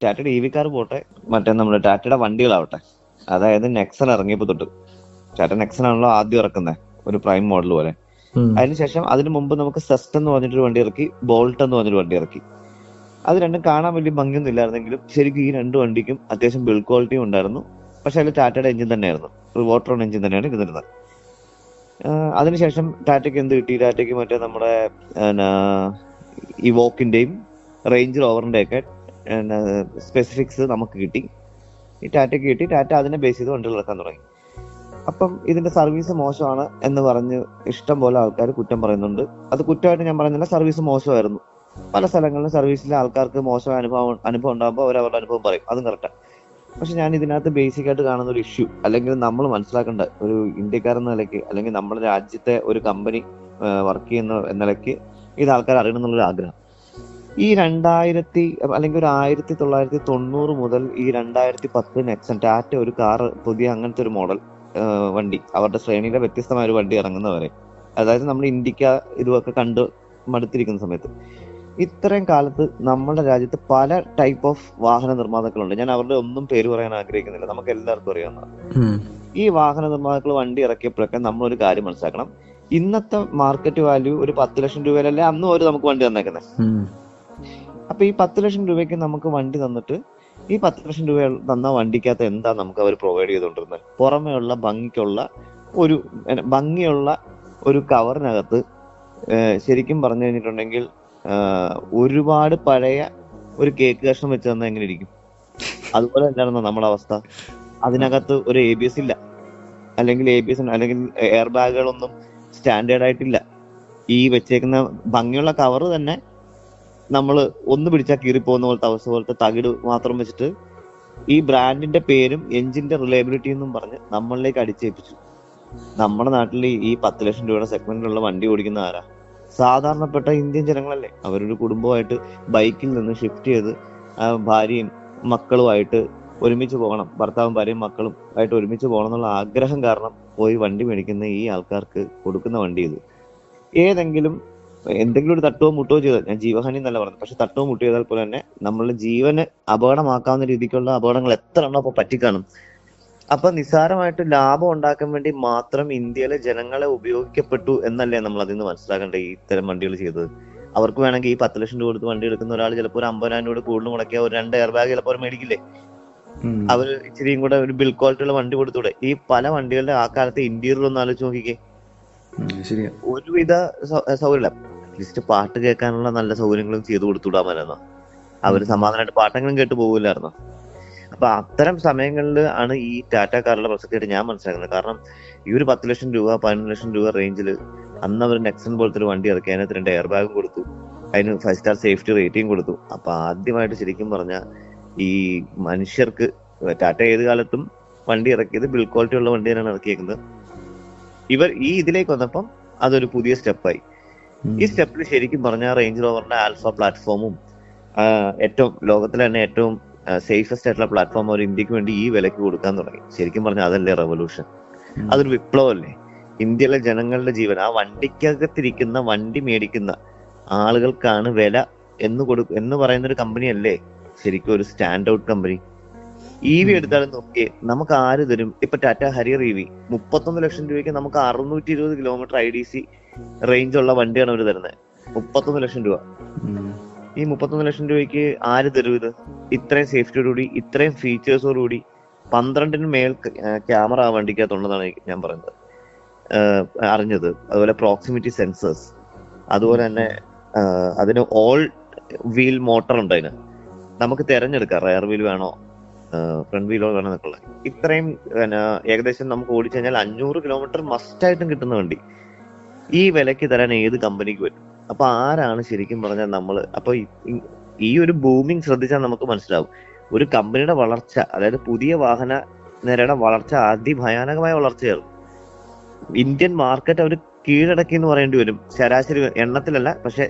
ടാറ്റയുടെ EV car പോട്ടെ, മറ്റേ നമ്മുടെ ടാറ്റയുടെ വണ്ടികളാവട്ടെ, അതായത് നെക്സൺ ഇറങ്ങിയപ്പോ തൊട്ട്, ടാറ്റ നെക്സൺ ആണല്ലോ ആദ്യം ഇറക്കുന്നത്, ഒരു പ്രൈം മോഡൽ പോലെ. അതിനുശേഷം അതിനു മുമ്പ് നമുക്ക് സെസ്റ്റ് എന്ന് പറഞ്ഞിട്ടൊരു വണ്ടി ഇറക്കി, ബോൾട്ട് എന്ന് പറഞ്ഞൊരു വണ്ടി ഇറക്കി. അത് രണ്ടും കാണാൻ വലിയ ഭംഗിയൊന്നും ഇല്ലായിരുന്നെങ്കിലും ശരിക്കും ഈ രണ്ട് വണ്ടിക്കും അത്യാവശ്യം ബിൽഡ് ക്വാളിറ്റിയും ഉണ്ടായിരുന്നു. പക്ഷെ അതിൽ ടാറ്റയുടെ എഞ്ചിൻ തന്നെയായിരുന്നു, ഒരു വാട്ടർ എഞ്ചിൻ തന്നെയാണ് ഇരുന്നിരുന്നത്. അതിനുശേഷം ടാറ്റയ്ക്ക് എന്ത് കിട്ടി? ടാറ്റയ്ക്ക് മറ്റേ നമ്മുടെ ഇവോക്കിന്റെയും റേഞ്ച് റോവറിന്റെ ഒക്കെ സ്പെസിഫിക്സ് നമുക്ക് കിട്ടി. ഈ ടാറ്റയ്ക്ക് കിട്ടി, ടാറ്റ അതിനെ ബേസ് ചെയ്ത് വണ്ടികൾ ഇറക്കാൻ തുടങ്ങി. അപ്പം ഇതിന്റെ സർവീസ് മോശമാണ് എന്ന് പറഞ്ഞ് ഇഷ്ടം പോലെ ആൾക്കാർ കുറ്റം പറയുന്നുണ്ട്. അത് കുറ്റമായിട്ട് ഞാൻ പറയുന്നില്ല, സർവീസ് മോശമായിരുന്നു. പല സ്ഥലങ്ങളിലും സർവീസിലെ ആൾക്കാർക്ക് മോശമായ അനുഭവം ഉണ്ടാകുമ്പോൾ അവർ അവരുടെ അനുഭവം പറയും, അതും കറക്റ്റാണ്. പക്ഷെ ഞാൻ ഇതിനകത്ത് ബേസിക് ആയിട്ട് കാണുന്ന ഒരു ഇഷ്യൂ, അല്ലെങ്കിൽ നമ്മൾ മനസ്സിലാക്കേണ്ട ഒരു ഇന്ത്യക്കാരെന്ന നിലയ്ക്ക്, അല്ലെങ്കിൽ നമ്മുടെ രാജ്യത്തെ ഒരു കമ്പനി വർക്ക് ചെയ്യുന്ന നിലയ്ക്ക് ഇത് ആൾക്കാർ അറിയണം എന്നുള്ളൊരു ആഗ്രഹം. ഈ 2000 അല്ലെങ്കിൽ ഒരു 1990 മുതൽ ഈ 2010 നെക്സൺ, ടാറ്റ ഒരു കാർ പുതിയ അങ്ങനത്തെ ഒരു മോഡൽ വണ്ടി, അവരുടെ ശ്രേണിയിലെ വ്യത്യസ്തമായ ഒരു വണ്ടി ഇറങ്ങുന്നവരെ, അതായത് നമ്മൾ ഇന്ത്യക്ക ഇതുമൊക്കെ കണ്ട് മടുത്തിരിക്കുന്ന സമയത്ത്, ഇത്രയും കാലത്ത് നമ്മുടെ രാജ്യത്ത് പല ടൈപ്പ് ഓഫ് വാഹന നിർമ്മാതാക്കളുണ്ട്. ഞാൻ അവരുടെ ഒന്നും പേര് പറയാൻ ആഗ്രഹിക്കുന്നില്ല, നമുക്ക് എല്ലാവർക്കും അറിയാവുന്നതാണ്. ഈ വാഹന നിർമ്മാതാക്കൾ വണ്ടി ഇറക്കിയപ്പോഴൊക്കെ നമ്മളൊരു കാര്യം മനസ്സിലാക്കണം, ഇന്നത്തെ മാർക്കറ്റ് വാല്യൂ ഒരു 10 ലക്ഷം രൂപയിലല്ലേ അന്നും അവർ നമുക്ക് വണ്ടി തന്നേക്കുന്നത്. അപ്പൊ ഈ 10 ലക്ഷം രൂപയ്ക്ക് നമുക്ക് വണ്ടി തന്നിട്ട് ഈ 10 ലക്ഷം രൂപ തന്ന വണ്ടിക്കകത്ത് എന്താ നമുക്ക് അവർ പ്രൊവൈഡ് ചെയ്തുകൊണ്ടിരുന്നത്? പുറമേയുള്ള ഭംഗിയുള്ള ഒരു കവറിനകത്ത് ശരിക്കും പറഞ്ഞു കഴിഞ്ഞിട്ടുണ്ടെങ്കിൽ ഒരുപാട് പഴയ ഒരു കേക്ക് കഷ്ണം വെച്ച് തന്നാൽ എങ്ങനെ ഇരിക്കും? അതുപോലെ തന്നെയാണെന്നോ നമ്മുടെ അവസ്ഥ. അതിനകത്ത് ഒരു ABS ഇല്ല, അല്ലെങ്കിൽ അല്ലെങ്കിൽ എയർ ബാഗുകളൊന്നും സ്റ്റാൻഡേർഡ് ആയിട്ടില്ല. ഈ വെച്ചേക്കുന്ന ഭംഗിയുള്ള കവറ് തന്നെ നമ്മൾ ഒന്ന് പിടിച്ചാൽ കീറിപ്പോകുന്ന പോലത്തെ അവസ്ഥ, പോലത്തെ തകിട് മാത്രം വെച്ചിട്ട് ഈ ബ്രാൻഡിന്റെ പേരും എഞ്ചിന്റെ റിലയബിലിറ്റി എന്നും പറഞ്ഞ് നമ്മളിലേക്ക് അടിച്ചേൽപ്പിച്ചു. നമ്മുടെ നാട്ടിൽ ഈ 10 ലക്ഷം രൂപയുടെ സെഗ്മെന്റിലുള്ള വണ്ടി ഓടിക്കുന്ന ആരാ? സാധാരണപ്പെട്ട ഇന്ത്യൻ ജനങ്ങളല്ലേ. അവരൊരു കുടുംബമായിട്ട് ബൈക്കിൽ നിന്ന് ഷിഫ്റ്റ് ചെയ്ത് ഭാര്യയും മക്കളുമായിട്ട് ഒരുമിച്ച് പോകണം, ഭർത്താവും ഭാര്യയും മക്കളും ആയിട്ട് ഒരുമിച്ച് പോകണം എന്നുള്ള ആഗ്രഹം കാരണം പോയി വണ്ടി മേടിക്കുന്ന ഈ ആൾക്കാർക്ക് കൊടുക്കുന്ന വണ്ടി ഇത്. എന്തെങ്കിലും ഒരു തട്ടുവോ മുട്ടോ ചെയ്താൽ, ഞാൻ ജീവഹാനി എന്നല്ല പറഞ്ഞത്, പക്ഷെ തട്ടുവോ മുട്ടോ ചെയ്താൽ പോലെ തന്നെ നമ്മളുടെ ജീവന് അപകടമാക്കാവുന്ന രീതിക്കുള്ള അപകടങ്ങൾ എത്ര എണ്ണം അപ്പൊ പറ്റിക്കാണും. അപ്പൊ നിസ്സാരമായിട്ട് ലാഭം ഉണ്ടാക്കാൻ വേണ്ടി മാത്രം ഇന്ത്യയിലെ ജനങ്ങളെ ഉപയോഗിക്കപ്പെട്ടു എന്നല്ലേ നമ്മൾ അതിൽ നിന്ന് മനസ്സിലാക്കേണ്ടത്. ഈ ഇത്തരം വണ്ടികൾ ചെയ്തത് അവർക്ക് വേണമെങ്കിൽ ഈ 10 ലക്ഷം രൂപ കൊടുത്ത് വണ്ടി എടുക്കുന്ന ഒരാൾ ചിലപ്പോൾ ഒരു 50,000 രൂപ കൂടുതൽ മുടക്കിയ ഒരു 2 എയർ ബാഗ് ചിലപ്പോൾ അവർ മേടിക്കില്ലേ? അവര് ഇച്ചിരിയും കൂടെ ഒരു ബിൽഡ് ക്വാളിറ്റിയുള്ള വണ്ടി കൊടുത്തൂടെ? ഈ പല വണ്ടികളുടെ ആ കാലത്തെ ഇന്റീരിയർ ഒന്ന് ആലോചിച്ച് നോക്കിക്കേ. ഒരുവിധ സൗകര്യം, അറ്റ്ലീസ്റ്റ് പാട്ട് കേൾക്കാനുള്ള നല്ല സൗകര്യങ്ങളും ചെയ്തു കൊടുത്തുവിടാമെന്നോ, അവര് സമാധാനമായിട്ട് പാട്ടെങ്കിലും കേട്ട് പോകില്ലായിരുന്നോ? അപ്പൊ അത്തരം സമയങ്ങളിൽ ആണ് ഈ ടാറ്റ കാറുടെ പ്രസക്തിയായിട്ട് ഞാൻ മനസ്സിലാക്കുന്നത്. കാരണം ഈ ഒരു 10 ലക്ഷം രൂപ 11 ലക്ഷം രൂപ റേഞ്ചിൽ അന്ന് അവർ നെക്സൺ പോലത്തെ ഒരു വണ്ടി ഇറക്കി, അതിനകത്ത് 2 എയർ ബാഗും കൊടുത്തു, അതിന് 5 സ്റ്റാർ സേഫ്റ്റി റേറ്റിംഗ് കൊടുത്തു. അപ്പൊ ആദ്യമായിട്ട് ശരിക്കും പറഞ്ഞാൽ ഈ മനുഷ്യർക്ക് ടാറ്റ ഏത് കാലത്തും വണ്ടി ഇറക്കിയത് ബിൽഡ് ക്വാളിറ്റി ഉള്ള വണ്ടി തന്നെയാണ് ഇറക്കിയേക്കുന്നത്. ഇവർ ഈ ഇതിലേക്ക് വന്നപ്പം അതൊരു പുതിയ സ്റ്റെപ്പായി. ഈ സ്റ്റെപ്പിൽ ശരിക്കും പറഞ്ഞാൽ റേഞ്ച് റോവറിന്റെ ആൽഫ പ്ലാറ്റ്ഫോമും ഏറ്റവും ലോകത്തിലെ തന്നെ ഏറ്റവും സേഫസ്റ്റ് ആയിട്ടുള്ള പ്ലാറ്റ്ഫോം അവർ ഇന്ത്യക്ക് വേണ്ടി ഈ വിലക്ക് കൊടുക്കാൻ തുടങ്ങി. ശരിക്കും പറഞ്ഞാൽ അതല്ലേ റെവല്യൂഷൻ? അതൊരു വിപ്ലവമല്ലേ? ഇന്ത്യയിലെ ജനങ്ങളുടെ ജീവൻ, ആ വണ്ടിക്കകത്തിരിക്കുന്ന വണ്ടി മേടിക്കുന്ന ആളുകൾക്കാണ് വില എന്ന് പറയുന്ന ഒരു കമ്പനിയല്ലേ ശരിക്കും ഒരു സ്റ്റാൻഡ് ഔട്ട് കമ്പനി. EV എടുത്താലും നോക്കിയേ, നമുക്ക് ആര് തരും? ഇപ്പൊ ടാറ്റ ഹരിയർ EV 31 ലക്ഷം രൂപയ്ക്ക് നമുക്ക് 620 കിലോമീറ്റർ IDC റേഞ്ച് ഉള്ള വണ്ടിയാണ് അവർ തരുന്നത്. 31 ലക്ഷം രൂപ. ഈ 31 ലക്ഷം രൂപയ്ക്ക് ആര് തരും ഇത്? ഇത്രയും സേഫ്റ്റിയോടുകൂടി, ഇത്രയും ഫീച്ചേഴ്സോടുകൂടി, 12 മേൽ ക്യാമറ ആ വണ്ടിക്കകത്തുള്ളതാണ് ഞാൻ പറയുന്നത്, അറിഞ്ഞത്. അതുപോലെ പ്രോക്സിമിറ്റി സെൻസേഴ്സ്, അതുപോലെ തന്നെ അതിന് ഓൾ വീൽ മോട്ടർ ഉണ്ട്. അതിന് നമുക്ക് തിരഞ്ഞെടുക്കാം, റയർ വീൽ വേണോ ഫ്രണ്ട് വീലോ വേണോ എന്നൊക്കെയുള്ള. ഇത്രയും ഏകദേശം നമുക്ക് ഓടിച്ചു കഴിഞ്ഞാൽ 500 കിലോമീറ്റർ മസ്റ്റായിട്ടും കിട്ടുന്ന വണ്ടി ഈ വിലക്ക് തരാൻ ഏത് കമ്പനിക്ക് പറ്റും? അപ്പൊ ആരാണ് ശരിക്കും പറഞ്ഞാൽ നമ്മള്? അപ്പൊ ഈ ഒരു ബൂമിങ് ശ്രദ്ധിച്ചാൽ നമുക്ക് മനസ്സിലാവും, ഒരു കമ്പനിയുടെ വളർച്ച, അതായത് പുതിയ വാഹന നിരയുടെ വളർച്ച അതിഭയാനകമായ വളർച്ചയാണ്. ഇന്ത്യൻ മാർക്കറ്റ് അവർ കീഴടക്കി എന്ന് പറയേണ്ടി വരും. ശരാശരി എണ്ണത്തിലല്ല, പക്ഷെ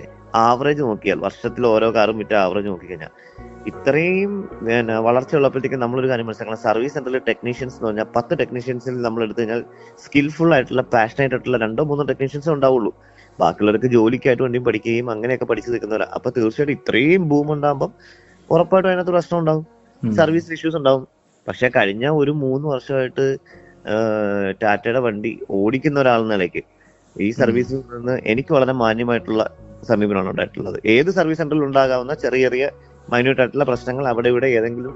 ആവറേജ് നോക്കിയാൽ, വർഷത്തിൽ ഓരോ കാറും വിറ്റ ആവറേജ് നോക്കിക്കഴിഞ്ഞാൽ ഇത്രയും വളർച്ച ഉള്ളപ്പോഴത്തേക്കും നമ്മളൊരു കാര്യം മനസ്സിലാക്കണം, സർവീസ് സെന്ററിൽ ടെക്നീഷ്യൻസ് എന്ന് പറഞ്ഞാൽ 10 ടെക്നീഷ്യൻസിൽ നമ്മൾ എടുത്തു കഴിഞ്ഞാൽ സ്കിൽഫുൾ ആയിട്ടുള്ള പാഷനേറ്റ് ആയിട്ടുള്ള 2-3 ടെക്നീഷ്യൻസേ ഉണ്ടാവുള്ളൂ. ബാക്കിയുള്ളവർക്ക് ജോലിക്കായിട്ട് വേണ്ടിയും പഠിക്കുകയും അങ്ങനെയൊക്കെ പഠിച്ചു നിൽക്കുന്നവരാ. അപ്പൊ തീർച്ചയായിട്ടും ഇത്രയും ബൂം ഉണ്ടാകുമ്പോൾ ഉറപ്പായിട്ടും അതിനകത്ത് പ്രശ്നം ഉണ്ടാവും, സർവീസ് ഇഷ്യൂസ് ഉണ്ടാവും. പക്ഷെ കഴിഞ്ഞ ഒരു 3 വർഷമായിട്ട് ടാറ്റയുടെ വണ്ടി ഓടിക്കുന്ന ഒരാളെന്ന നിലയ്ക്ക് ഈ സർവീസിൽ നിന്ന് എനിക്ക് വളരെ മാന്യമായിട്ടുള്ള സമീപനമാണ് ഉണ്ടായിട്ടുള്ളത്. ഏത് സർവീസ് സെന്ററിൽ ഉണ്ടാകാവുന്ന ചെറിയ ചെറിയ മൈന്യൂട്ട് ആയിട്ടുള്ള പ്രശ്നങ്ങൾ അവിടെ ഇവിടെ ഏതെങ്കിലും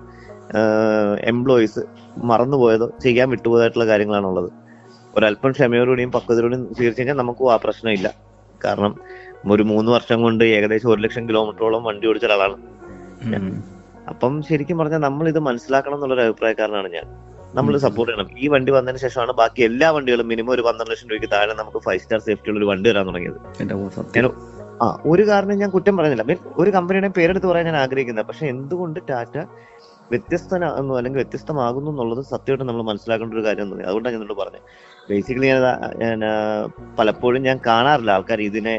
എംപ്ലോയീസ് മറന്നുപോയതോ ചെയ്യാൻ വിട്ടുപോയതായിട്ടുള്ള കാര്യങ്ങളാണുള്ളത്. ഒരല്പം ക്ഷമയോടുകൂടിയും പക്വതയോടും സ്വീകരിച്ചു കഴിഞ്ഞാൽ നമുക്കും ആ പ്രശ്നമില്ല. കാരണം ഒരു 3 വർഷം കൊണ്ട് ഏകദേശം 1 ലക്ഷം കിലോമീറ്ററോളം വണ്ടി ഓടിച്ച ഒരാളാണ്. അപ്പം ശരിക്കും പറഞ്ഞാൽ നമ്മൾ ഇത് മനസ്സിലാക്കണം എന്നുള്ളൊരു അഭിപ്രായക്കാരനാണ് ഞാൻ. നമ്മൾ സപ്പോർട്ട് ചെയ്യണം. ഈ വണ്ടി വന്നതിന് ശേഷമാണ് ബാക്കി എല്ലാ വണ്ടികളും മിനിമം ഒരു 12 ലക്ഷം രൂപയ്ക്ക് താഴെ നമുക്ക് 5 സ്റ്റാർ സേഫ്റ്റി ഉള്ള ഒരു വണ്ടി വരാൻ തുടങ്ങിയത്. ഒരു കാരണം ഞാൻ കുറ്റം പറയുന്നില്ല, ഒരു കമ്പനിയുടെ പേരെടുത്ത് പറയാൻ ഞാൻ ആഗ്രഹിക്കുന്നത്. പക്ഷെ എന്തുകൊണ്ട് ടാറ്റ വ്യത്യസ്തനാകുന്നു അല്ലെങ്കിൽ വ്യത്യസ്തമാകുന്നു എന്നുള്ളത് സത്യമായിട്ട് നമ്മൾ മനസ്സിലാക്കേണ്ട ഒരു കാര്യം തോന്നി. അതുകൊണ്ടാണ് ഞാൻ എന്നോട് പറഞ്ഞത്. ബേസിക്കലി ഞാൻ പലപ്പോഴും ഞാൻ കാണാറില്ല ആൾക്കാർ ഇതിനെ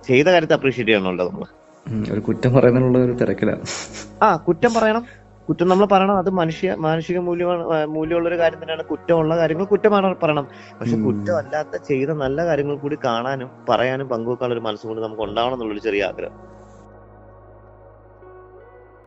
ചെയ്ത കാര്യത്തെ അപ്രീഷിയേറ്റ് ചെയ്യണമല്ലോ. നമ്മള് ഒരു കുറ്റം പറയുന്നുള്ള ഒരു തിരക്കിലാണ്. കുറ്റം പറയണം, കുറ്റം നമ്മൾ പറയണം. അത് മാനുഷിക മൂല്യമുള്ള ഒരു കാര്യം തന്നെയാണ്. കുറ്റമുള്ള കാര്യങ്ങൾ കുറ്റമാണ് പറയണം. പക്ഷെ കുറ്റമല്ലാത്ത ചെയ്ത നല്ല കാര്യങ്ങൾ കൂടി കാണാനും പറയാനും പങ്കുവെക്കാനുള്ള ഒരു മനസ്സുകൊണ്ട് നമുക്ക് ഉണ്ടാവണം എന്നുള്ളൊരു ചെറിയ ആഗ്രഹം.